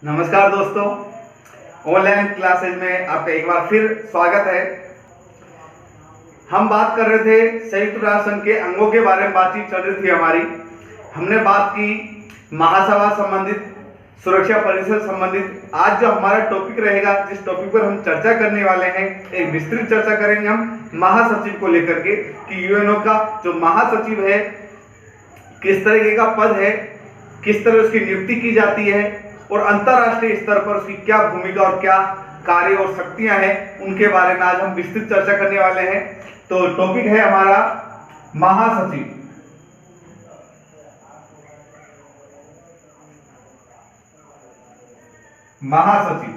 नमस्कार दोस्तों, online classes में आपका एक बार फिर स्वागत है। हम बात कर रहे थे संयुक्त राष्ट्र संघ के अंगों के बारे में, बातचीत चल रही थी हमारी। हमने बात की महासभा संबंधित, सुरक्षा परिषद संबंधित। आज जो हमारा टॉपिक रहेगा, जिस टॉपिक पर हम चर्चा करने वाले हैं, एक विस्तृत चर्चा करेंगे हम महासचिव को लेकर के कि यूएनओ का जो महासचिव है किस तरीके का पद है, किस तरह उसकी नियुक्ति की जाती है और अंतरराष्ट्रीय स्तर पर उसकी क्या भूमिका और क्या कार्य और शक्तियां हैं, उनके बारे में आज हम विस्तृत चर्चा करने वाले हैं। तो टॉपिक है हमारा महासचिव। महासचिव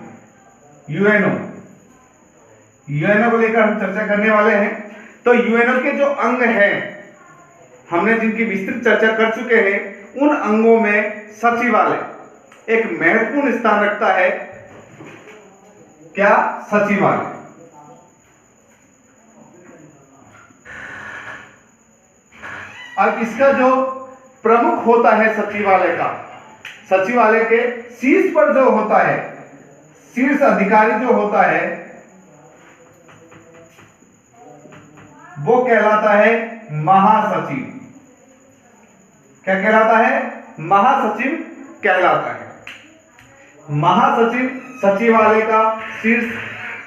यूएनओ को लेकर हम चर्चा करने वाले हैं। तो यूएनओ के जो अंग हैं, हमने जिनकी विस्तृत चर्चा कर चुके हैं, उन अंगों में सचिवालय एक महत्वपूर्ण स्थान रखता है। क्या? सचिवालय। अब इसका जो प्रमुख होता है सचिवालय का, सचिवालय के शीर्ष पर जो होता है, शीर्ष अधिकारी जो होता है, वो कहलाता है महासचिव। क्या कहलाता है? महासचिव कहलाता है। महासचिव सचिवालय का शीर्ष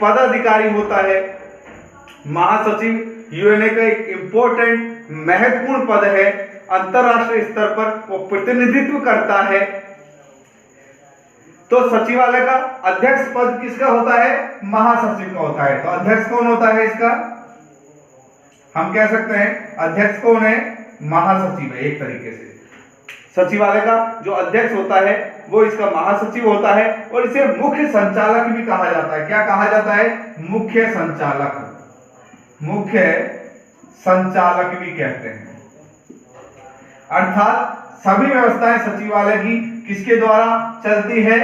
पदाधिकारी होता है। महासचिव यूएनए का एक इंपॉर्टेंट महत्वपूर्ण पद है। अंतरराष्ट्रीय स्तर पर वो प्रतिनिधित्व करता है। तो सचिवालय का अध्यक्ष पद किसका होता है? महासचिव का होता है। तो अध्यक्ष कौन होता है इसका? हम कह सकते हैं अध्यक्ष कौन है? महासचिव है। एक तरीके से सचिवालय का जो अध्यक्ष होता है वो इसका महासचिव होता है और इसे मुख्य संचालक भी कहा जाता है। क्या कहा जाता है? मुख्य संचालक। मुख्य संचालक भी कहते हैं। अर्थात सभी व्यवस्थाएं सचिवालय की किसके द्वारा चलती है?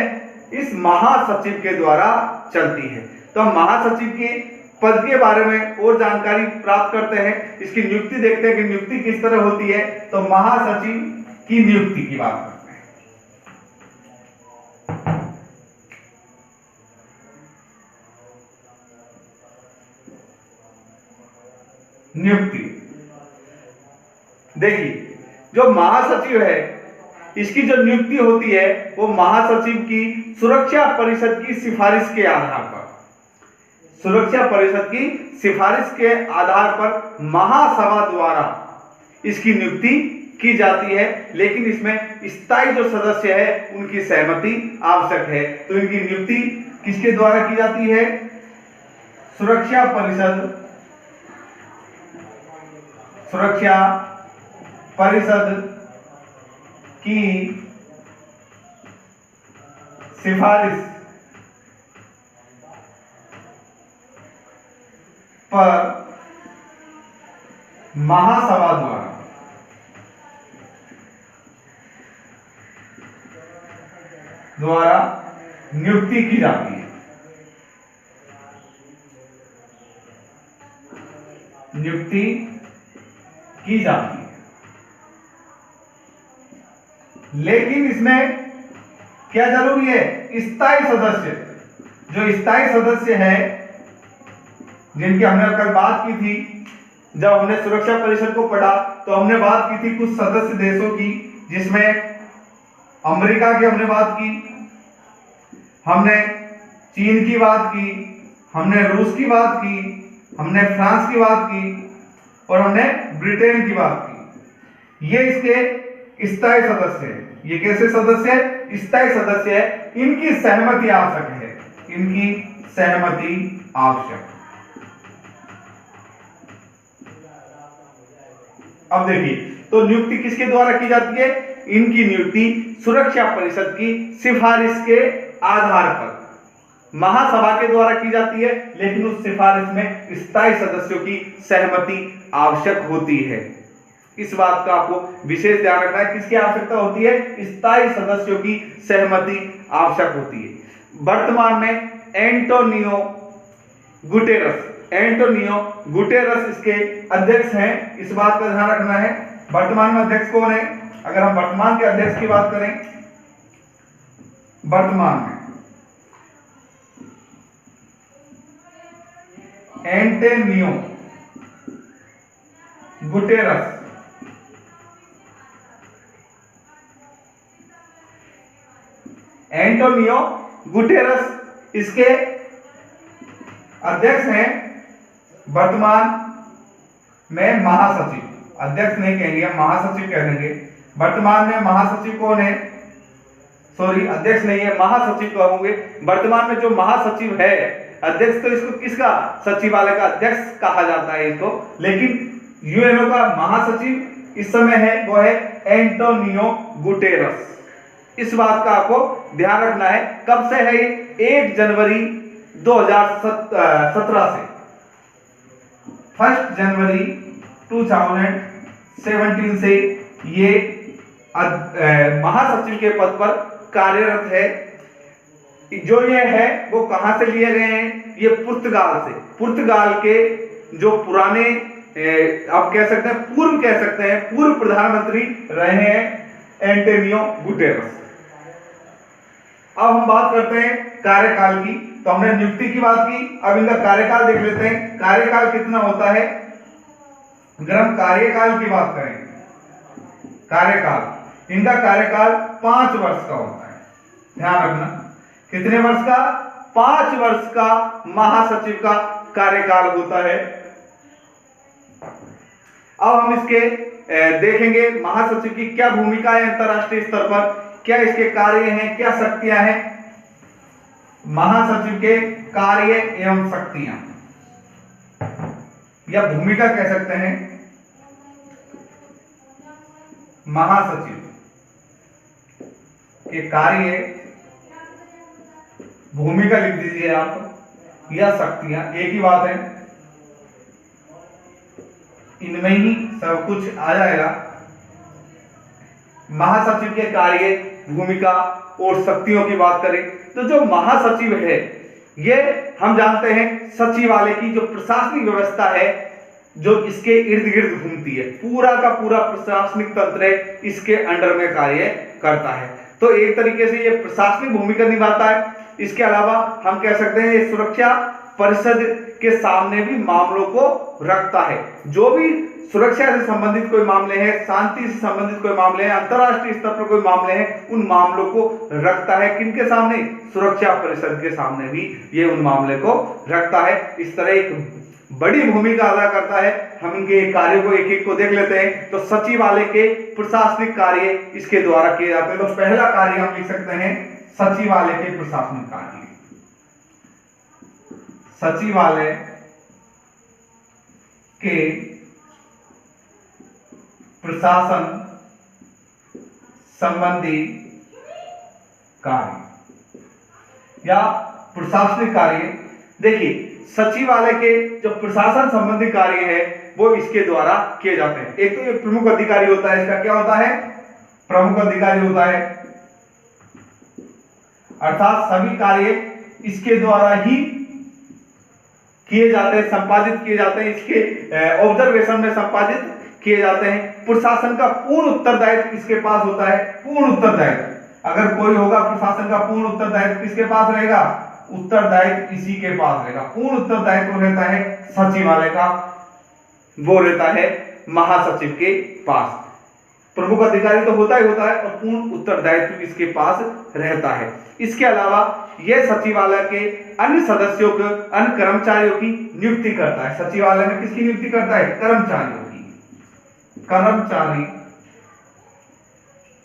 इस महासचिव के द्वारा चलती है। तो हम महासचिव के पद के बारे में और जानकारी प्राप्त करते हैं। इसकी नियुक्ति देखते हैं कि नियुक्ति किस तरह होती है। तो महासचिव की नियुक्ति की बात करते हैं। नियुक्ति देखिए, जो महासचिव है इसकी जो नियुक्ति होती है वो महासचिव की सुरक्षा परिषद की सिफारिश के आधार पर, सुरक्षा परिषद की सिफारिश के आधार पर महासभा द्वारा इसकी नियुक्ति की जाती है। लेकिन इसमें स्थायी जो सदस्य है उनकी सहमति आवश्यक है। तो इनकी नियुक्ति किसके द्वारा की जाती है? सुरक्षा परिषद की सिफारिश पर महासभा द्वारा नियुक्ति की जाती है। नियुक्ति की जाती है। लेकिन इसमें क्या जरूरी है? स्थायी सदस्य। जो स्थायी सदस्य है, जिनकी हमने कल बात की थी, जब हमने सुरक्षा परिषद को पढ़ा तो हमने बात की थी कुछ सदस्य देशों की, जिसमें अमेरिका की हमने बात की, हमने चीन की बात की, हमने रूस की बात की, हमने फ्रांस की बात की और हमने ब्रिटेन की बात की। ये इसके स्थायी सदस्य है। ये कैसे सदस्य है? स्थायी सदस्य है। इनकी सहमति आवश्यक है। इनकी सहमति आवश्यक। अब देखिए, तो नियुक्ति किसके द्वारा की जाती है? इनकी नियुक्ति सुरक्षा परिषद की सिफारिश के आधार पर महासभा के द्वारा की जाती है। लेकिन उस सिफारिश में स्थायी सदस्यों की सहमति आवश्यक होती है। इस बात का आपको विशेष ध्यान रखना है। किसकी आवश्यकता होती है? स्थायी सदस्यों की सहमति आवश्यक होती है। वर्तमान में एंटोनियो गुटेरस इसके अध्यक्ष हैं। इस बात का ध्यान रखना है। वर्तमान में अध्यक्ष कौन है? अगर हम वर्तमान के अध्यक्ष की बात करें वर्तमान में एंटोनियो गुटेरस एंटोनियो गुटेरस इसके अध्यक्ष हैं, वर्तमान में महासचिव। अध्यक्ष नहीं कहेंगे, हम महासचिव कह देंगे। वर्तमान में महासचिव कौन है? सॉरी, अध्यक्ष नहीं है, महासचिव कहूंगे। वर्तमान में जो महासचिव है, अध्यक्ष तो इसको किसका, सचिवालय का अध्यक्ष कहा जाता है इसको, लेकिन यूएनओ का महासचिव इस समय है वो है एंटोनियो गुटेरस। इस बात का आपको ध्यान रखना है। कब से है ये? 1 जनवरी 2017 से 1 जनवरी 2017 से ये महासचिव के पद पर कार्यरत है। जो ये है वो कहां से लिए गए हैं? ये पुर्तगाल से। पुर्तगाल के जो पुराने आप कह सकते हैं, पूर्व कह सकते हैं, पूर्व प्रधानमंत्री रहे हैं एंटोनियो गुटेरस। अब हम बात करते हैं कार्यकाल की। तो हमने नियुक्ति की बात की, अब इनका कार्यकाल देख लेते हैं। कार्यकाल कितना होता है? अगर हम कार्यकाल की बात करें, कार्यकाल, इनका कार्यकाल 5 वर्ष का होता है। ध्यान रखना, कितने वर्ष का? 5 वर्ष का महासचिव का कार्यकाल होता है। अब हम इसके देखेंगे महासचिव की क्या भूमिका है अंतरराष्ट्रीय स्तर पर, क्या इसके कार्य हैं, क्या शक्तियां हैं। महासचिव के कार्य एवं शक्तियां या भूमिका कह सकते हैं। महासचिव के कार्य, भूमिका लिख दीजिए आप, या शक्तियां, एक ही बात है, इनमें ही सब कुछ आ जाएगा। महासचिव के कार्य, भूमिका और शक्तियों की बात करें तो जो महासचिव है ये हम जानते हैं सचिवालय की जो प्रशासनिक व्यवस्था है जो इसके इर्द गिर्द घूमती है, पूरा का पूरा प्रशासनिक तंत्र है इसके अंडर में कार्य करता है। तो एक तरीके से ये प्रशासनिक भूमिका निभाता है। इसके अलावा हम कह सकते हैं ये सुरक्षा परिषद के सामने भी मामलों को रखता है। जो भी सुरक्षा से संबंधित कोई मामले हैं, शांति से संबंधित कोई मामले हैं, अंतरराष्ट्रीय स्तर पर कोई मामले हैं, उन मामलों को रखता है। किनके सामने? सुरक्षा परिषद के सामने भी ये उन मामले को रखता है। इस तरह एक बड़ी भूमिका अदा करता है। हम इनके कार्यों को एक एक को देख लेते हैं। तो सचिवालय के प्रशासनिक कार्य इसके द्वारा किए जाते हैं। तो पहला कार्य हम लिख सकते हैं सचिवालय के प्रशासनिक कार्य। सचिवालय के प्रशासन संबंधी कार्य या प्रशासनिक कार्य। देखिए सचिवालय के जो प्रशासन संबंधी कार्य है वो इसके द्वारा किए जाते हैं। एक तो ये प्रमुख अधिकारी होता है, इसका क्या होता है? प्रमुख अधिकारी होता है, अर्थात सभी कार्य इसके द्वारा ही किए जाते हैं, संपादित किए जाते हैं, इसके ऑब्जर्वेशन में संपादित किए जाते हैं। प्रशासन का पूर्ण उत्तरदायित्व इसके पास होता है। पूर्ण उत्तरदायित्व अगर कोई होगा, प्रशासन का पूर्ण उत्तरदायित्व किसके पास रहेगा? उत्तरदायित्व इसी के पास रहेगा। पूर्ण उत्तरदायित्व रहता है सचिवालय का, वो रहता है महासचिव के पास। प्रमुख अधिकारी तो होता ही होता है और पूर्ण उत्तरदायित्व इसके पास रहता है। इसके अलावा यह सचिवालय के अन्य सदस्यों को, अन्य कर्मचारियों की नियुक्ति करता है। सचिवालय में किसकी नियुक्ति करता है? कर्मचारियों की। कर्मचारी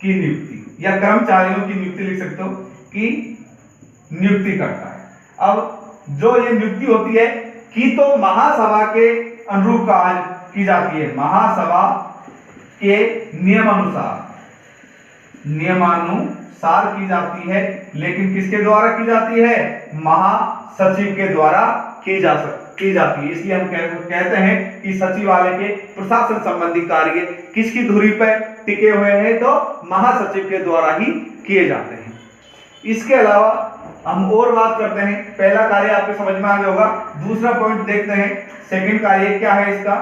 की नियुक्ति या कर्मचारियों की नियुक्ति लिख सकते हो कि नियुक्ति करता है। अब जो ये नियुक्ति होती है कि तो महासभा के अनुरूप की जाती है। महासभा के नियमानुसार की जाती है, लेकिन किसके द्वारा की जाती है? महासचिव के द्वारा की जाती है। इसलिए हम कहते हैं कि सचिवालय के प्रशासन संबंधी कार्य किसकी धुरी पर टिके हुए हैं? तो महासचिव के द्वारा ही किए जाते हैं। इसके अलावा हम और बात करते हैं। पहला कार्य आपके समझ में आ गया होगा। दूसरा पॉइंट देखते हैं, सेकंड कार्य क्या है इसका।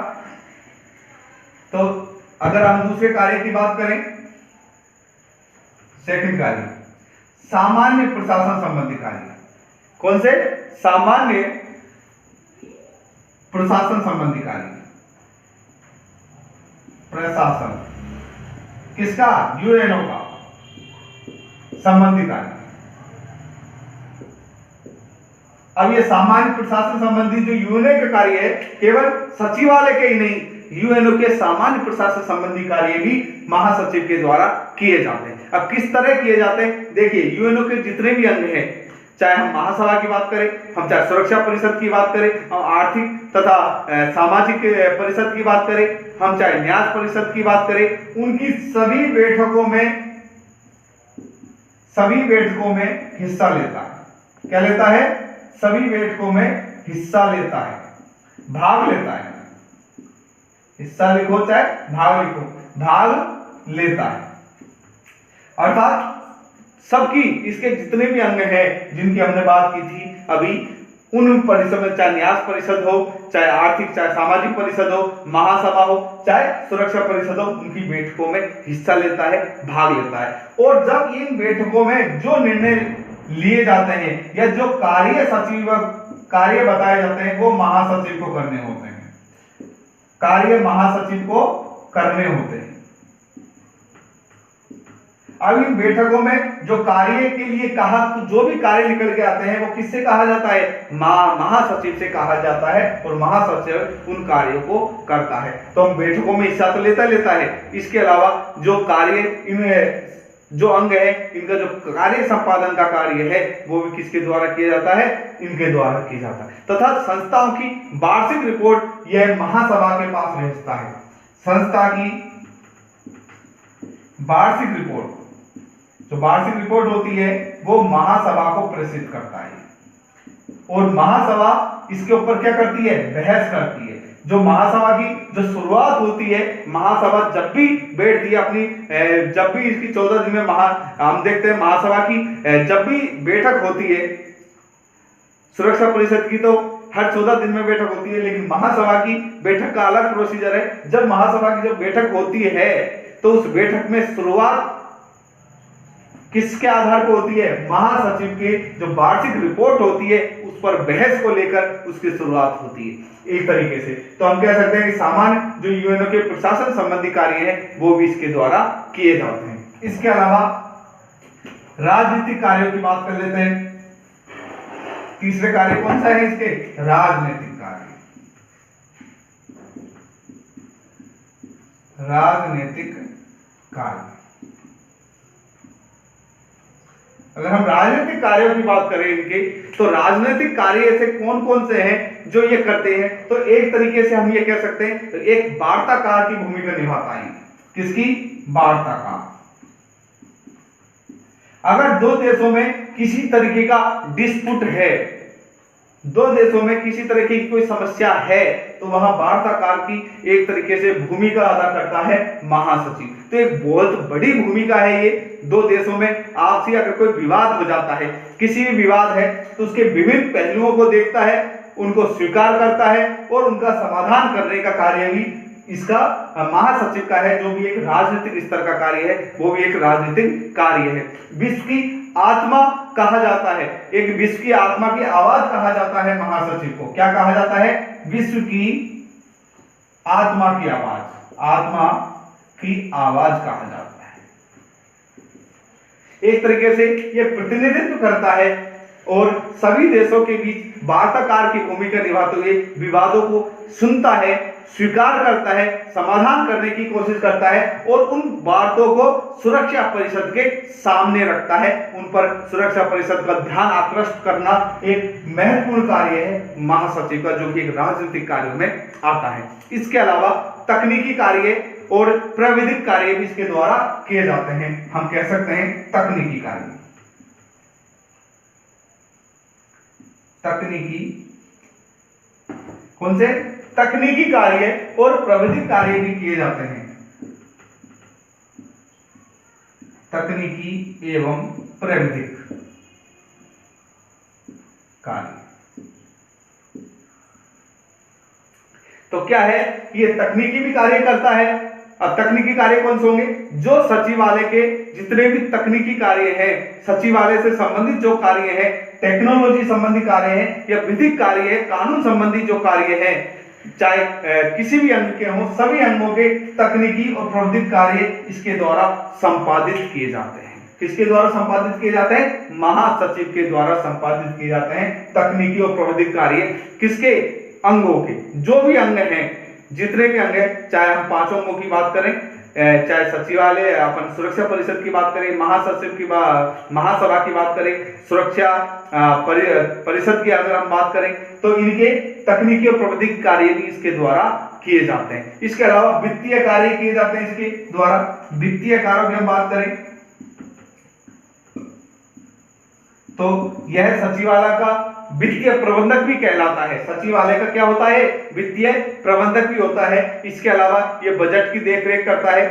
तो अगर हम दूसरे कार्य की बात करें, सेकंड कार्य, सामान्य प्रशासन संबंधी कार्य। कौन से? सामान्य प्रशासन संबंधी कार्य। प्रशासन किसका? यूएनओ का संबंधी कार्य। अब ये सामान्य प्रशासन संबंधी जो यूएनओ का कार्य है, केवल सचिवालय के ही नहीं, यूएनओ के सामान्य प्रशासन संबंधी कार्य भी महासचिव के द्वारा किए जाते हैं। अब किस तरह किए जाते हैं? देखिए, यूएनओ के जितने भी अंग हैं, चाहे हम महासभा की बात करें, हम चाहे सुरक्षा परिषद की बात करें, हम आर्थिक तथा सामाजिक परिषद की बात करें, हम चाहे न्याय परिषद की बात करें, उनकी सभी बैठकों में हिस्सा लेता है। क्या लेता है? सभी बैठकों में हिस्सा लेता है, भाग लेता है। हिस्सा लिखो चाहे भाग लिखो, भाग लेता है। अर्थात सबकी, इसके जितने भी अंग हैं जिनकी हमने बात की थी अभी, उन परिषद में, चाहे न्यास परिषद हो, चाहे आर्थिक, चाहे सामाजिक परिषद हो, महासभा हो, चाहे सुरक्षा परिषद हो, उनकी बैठकों में हिस्सा लेता है, भाग लेता है। और जब इन बैठकों में जो निर्णय लिए जाते हैं या जो कार्य बताए जाते हैं, वो महासचिव को करने होते हैं। कार्य महासचिव को करने होते हैं। अब इन बैठकों में जो कार्य के लिए कहा, तो जो भी कार्य निकल के आते हैं वो किससे कहा जाता है? महासचिव से कहा जाता है, और महासचिव उन कार्यों को करता है। तो हम बैठकों में हिस्सा तो लेता है, इसके अलावा जो कार्य, इन जो अंग है, इनका जो कार्य संपादन का कार्य है, वो भी किसके द्वारा किया जाता है? इनके द्वारा किया जाता है। तथा संस्थाओं की वार्षिक रिपोर्ट यह महासभा के पास भेजता है। संस्था की वार्षिक रिपोर्ट, जो वार्षिक रिपोर्ट होती है, वो महासभा को प्रेषित करता है, और महासभा इसके ऊपर क्या करती है? बहस करती है। जो महासभा की जो शुरुआत होती है, महासभा जब भी बैठती है अपनी, जब भी इसकी 14 दिन में हम देखते हैं महासभा की जब भी बैठक होती है, सुरक्षा परिषद की तो हर 14 दिन में बैठक होती है, लेकिन महासभा की बैठक का अलग प्रोसीजर है। जब महासभा की जब बैठक होती है, तो उस बैठक में शुरुआत किसके आधार पर होती है? महासचिव की जो वार्षिक रिपोर्ट होती है, उस पर बहस को लेकर उसकी शुरुआत होती है। एक तरीके से तो हम कह सकते हैं कि सामान्य जो यूएनओ के प्रशासन संबंधी कार्य हैं, वो भी इसके द्वारा किए जाते हैं। इसके अलावा राजनीतिक कार्यों की बात कर लेते हैं। तीसरे कार्य कौन सा है इसके? राजनीतिक कार्य। राजनीतिक कार्य, अगर हम राजनीतिक कार्यों की बात करें इनके, तो राजनीतिक कार्य ऐसे कौन कौन से हैं जो ये करते हैं? तो एक तरीके से हम ये कह सकते हैं, तो एक वार्ताकार की भूमिका निभाता है। किसकी? वार्ताकार। अगर दो देशों में किसी तरीके का डिस्प्यूट है, दो देशों में किसी तरीके की कोई समस्या है, तो वहां वार्ताकार की एक तरीके से भूमिका अदा करता है महासचिव। तो एक बहुत बड़ी भूमिका है ये। दो देशों में आपसी अगर कोई विवाद हो जाता है, किसी भी विवाद है, तो उसके विभिन्न पहलुओं को देखता है, उनको स्वीकार करता है, और उनका समाधान करने का कार्य भी इसका महासचिव का है। जो भी एक राजनीतिक स्तर का कार्य है, वो भी एक राजनीतिक कार्य है। विश्व की आत्मा कहा जाता है, एक विश्व की आत्मा की आवाज कहा जाता है महासचिव को। क्या कहा जाता है? विश्व की आत्मा की आवाज, आत्मा की आवाज कहा जाता है। एक तरीके से ये प्रतिनिधित्व करता है, और सभी देशों के बीच वार्ताकार की भूमिका निभाते हुए विवादों को सुनता है, स्वीकार करता है, समाधान करने की कोशिश करता है, और उन बातों को सुरक्षा परिषद के सामने रखता है। उन पर सुरक्षा परिषद का ध्यान आकृष्ट करना एक महत्वपूर्ण कार्य है महासचिव का, जो कि एक राजनीतिक कार्यों में आता है। इसके अलावा तकनीकी कार्य और प्राविधिक कार्य भी इसके द्वारा किए जाते हैं। हम कह सकते हैं तकनीकी कार्य। तकनीकी कौन से? तकनीकी कार्य और प्राविधिक कार्य भी किए जाते हैं। तकनीकी एवं प्राविधिक कार्य। तो क्या है? ये तकनीकी भी कार्य करता है। अब तकनीकी कार्य कौन से होंगे? जो सचिवालय के जितने भी तकनीकी कार्य हैं, सचिवालय से संबंधित जो कार्य है, टेक्नोलॉजी संबंधी कार्य है या विधिक कार्य है, कानून संबंधी जो कार्य है, चाहे किसी भी अंग के हों, सभी अंगों के तकनीकी और प्राविधिक कार्य इसके द्वारा संपादित किए जाते हैं। किसके द्वारा संपादित किए जाते हैं? महासचिव के द्वारा संपादित किए जाते हैं तकनीकी और प्राविधिक कार्य। किसके? अंगों के। जो भी अंग हैं, जितने भी अंग हैं, चाहे हम पांचों अंगों की बात करें, चाहे सचिवालय, अपन सुरक्षा परिषद की बात करें, महासचिव की महासभा की बात करें, सुरक्षा परिषद की अगर हम बात करें, तो इनके तकनीकी और प्राविधिक कार्य भी इसके द्वारा किए जाते हैं। इसके अलावा वित्तीय कार्य किए जाते हैं इसके द्वारा। वित्तीय कार्यों की हम बात करें तो यह सचिवालय का वित्तीय प्रबंधक भी कहलाता है। सचिवालय का क्या होता है? वित्तीय प्रबंधक भी होता है। इसके अलावा यह बजट की देखरेख करता है,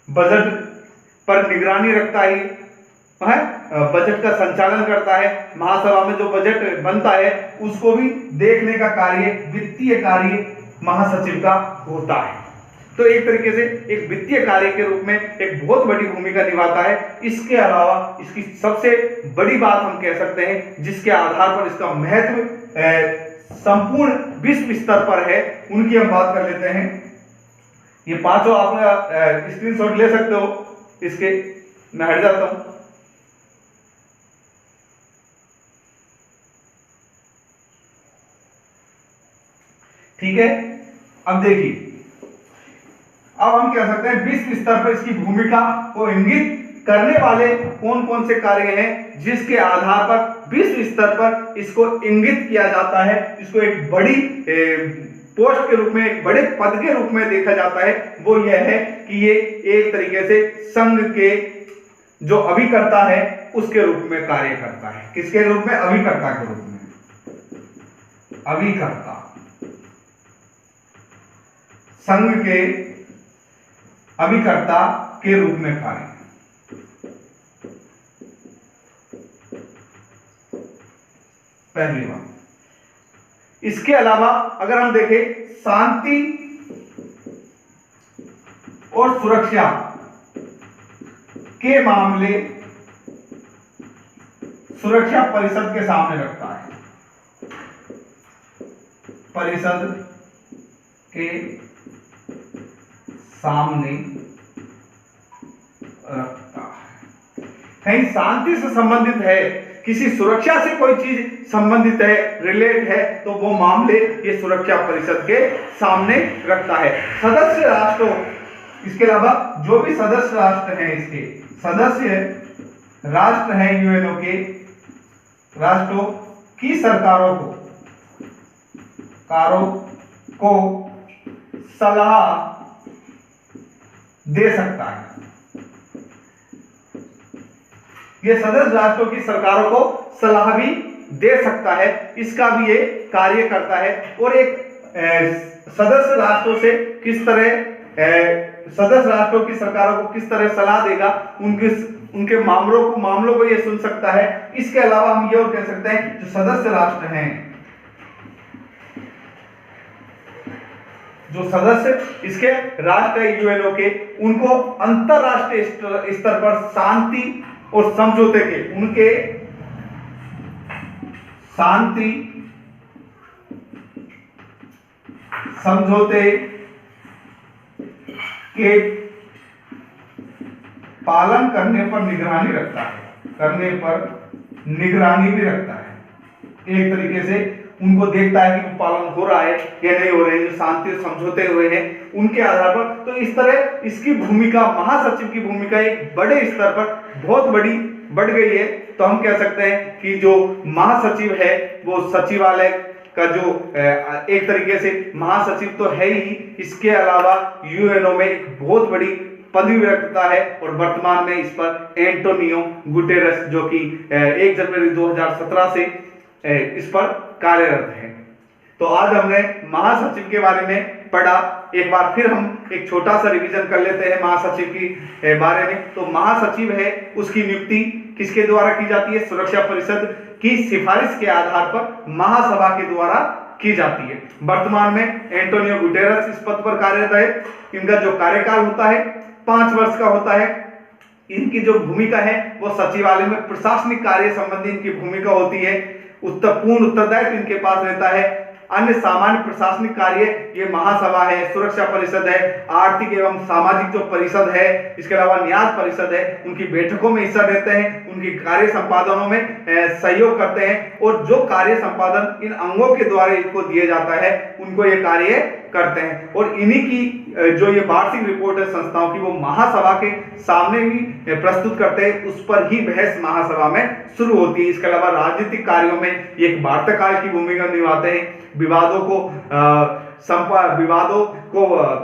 बजट पर निगरानी रखता है, बजट का संचालन करता है। महासभा में जो बजट बनता है उसको भी देखने का कार्य, वित्तीय कार्य महासचिव का होता है। तो एक तरीके से एक वित्तीय कार्य के रूप में एक बहुत बड़ी भूमिका निभाता है। इसके अलावा इसकी सबसे बड़ी बात हम कह सकते हैं, जिसके आधार पर इसका महत्व संपूर्ण विश्व स्तर पर है, उनकी हम बात कर लेते हैं। ये पांचों आप स्क्रीनशॉट ले सकते हो इसके। मैं हट जाता हूं। ठीक है, अब देखिए, अब हम कह सकते हैं विश्व स्तर पर इसकी भूमिका को इंगित करने वाले कौन कौन से कार्य हैं, जिसके आधार पर विश्व स्तर पर इसको इंगित किया जाता है, इसको एक बड़ी पोस्ट के रूप में, एक बड़े पद के रूप में देखा जाता है। वो यह है कि ये एक तरीके से संघ के जो अभिकर्ता है उसके रूप में कार्य करता है। किसके रूप में? अभिकर्ता के रूप में। अभिकर्ता, संघ के अभिकर्ता के रूप में कार्य। पहली बात। इसके अलावा अगर हम देखें, शांति और सुरक्षा के मामले सुरक्षा परिषद के सामने रखता है। परिषद के सामने रखता है। कहीं शांति से संबंधित है, किसी सुरक्षा से कोई चीज संबंधित है, रिलेट है, तो वो मामले ये सुरक्षा परिषद के सामने रखता है। सदस्य राष्ट्रों, इसके अलावा जो भी सदस्य राष्ट्र हैं, इसके सदस्य राष्ट्र हैं यूएनओ के, राष्ट्रों की सरकारों को सलाह दे सकता है। ये सदस्य राष्ट्रों की सरकारों को सलाह भी दे सकता है, इसका भी ये कार्य करता है। और एक सदस्य राष्ट्रों से किस तरह, सदस्य राष्ट्रों की सरकारों को किस तरह सलाह देगा, उनके मामलों को ये सुन सकता है। इसके अलावा हम ये और कह सकते हैं, जो सदस्य राष्ट्र हैं, जो सदस्य इसके राष्ट्र है यूएनओ के, उनको अंतरराष्ट्रीय स्तर पर शांति और समझौते के, उनके शांति समझौते के पालन करने पर निगरानी रखता है, करने पर निगरानी भी रखता है। एक तरीके से उनको देखता है कि पालन हो रहा है या नहीं हो रहे हैं, जो शांति समझौते हुए हैं उनके आधार पर। तो इस तरह इसकी भूमिका, महासचिव की भूमिका एक बड़े स्तर पर बहुत बड़ी बढ़ गई है। तो हम कह सकते हैं कि जो महासचिव है वो सचिवालय का जो एक तरीके से महासचिव तो है ही, इसके अलावा यूएनओ में एक बहुत बड़ी पदवी रखता है। और वर्तमान में इस पर एंटोनियो गुटेरस, जो कि 1 जनवरी 2017 से इस पर कार्यरत है। तो आज हमने महासचिव के बारे में पढ़ा। एक बार फिर हम एक छोटा सा रिवीजन कर लेते हैं महासचिव की बारे में। तो महासचिव है, उसकी नियुक्ति किसके द्वारा की जाती है? सुरक्षा परिषद की सिफारिश के आधार पर महासभा के द्वारा की जाती है। वर्तमान में एंटोनियो गुटेरस इस पद पर कार्यरत है। इनका जो कार्यकाल होता है 5 वर्ष का होता है। इनकी जो भूमिका है वो सचिवालय में प्रशासनिक कार्य संबंधी इनकी भूमिका होती है। पूर्ण उत्तरदायित्व इनके पास रहता है। अन्य सामान्य प्रशासनिक कार्य ये महासभा है, सुरक्षा परिषद है, आर्थिक एवं सामाजिक जो परिषद है, इसके अलावा न्यास परिषद है, उनकी बैठकों में हिस्सा लेते हैं, उनकी कार्य संपादनों में सहयोग करते हैं और जो कार्य संपादन इन अंगों के द्वारा इनको दिए जाता है उनको ये कार्य करते हैं। और इन्हीं की जो ये वार्षिक रिपोर्ट है संस्थाओं की वो महासभा के सामने ही प्रस्तुत करते हैं, उस पर ही बहस महासभा में शुरू होती है। इसके अलावा राजनीतिक कार्यों में ये एक वार्ताकार की भूमिका निभाते हैं, विवादों को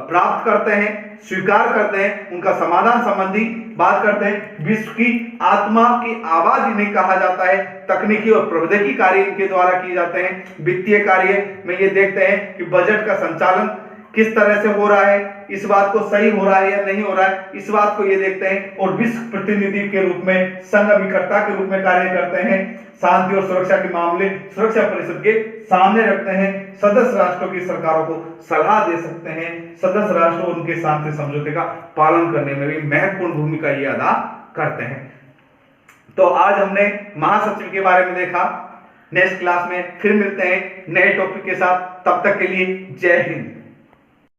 प्राप्त करते हैं, स्वीकार करते हैं, उनका समाधान संबंधी बात करते हैं। विश्व की आत्मा की आवाज इन्हें कहा जाता है। तकनीकी और प्रौद्योगिकी कार्य इनके द्वारा किए जाते हैं। वित्तीय कार्य में ये देखते हैं कि बजट का संचालन किस तरह से हो रहा है, इस बात को सही हो रहा है या नहीं हो रहा है, इस बात को ये देखते हैं। और विश्व प्रतिनिधि के रूप में, संघ अभिकर्ता के रूप में कार्य करते हैं। शांति और सुरक्षा के मामले सुरक्षा परिषद के सामने रखते हैं। सदस्य राष्ट्रों की सरकारों को सलाह दे सकते हैं। सदस्य राष्ट्र उनके शांति समझौते का पालन करने में भी महत्वपूर्ण भूमिका ये अदा करते हैं। तो आज हमने महासचिव के बारे में देखा। नेक्स्ट क्लास में फिर मिलते हैं नए टॉपिक के साथ। तब तक के लिए जय हिंद।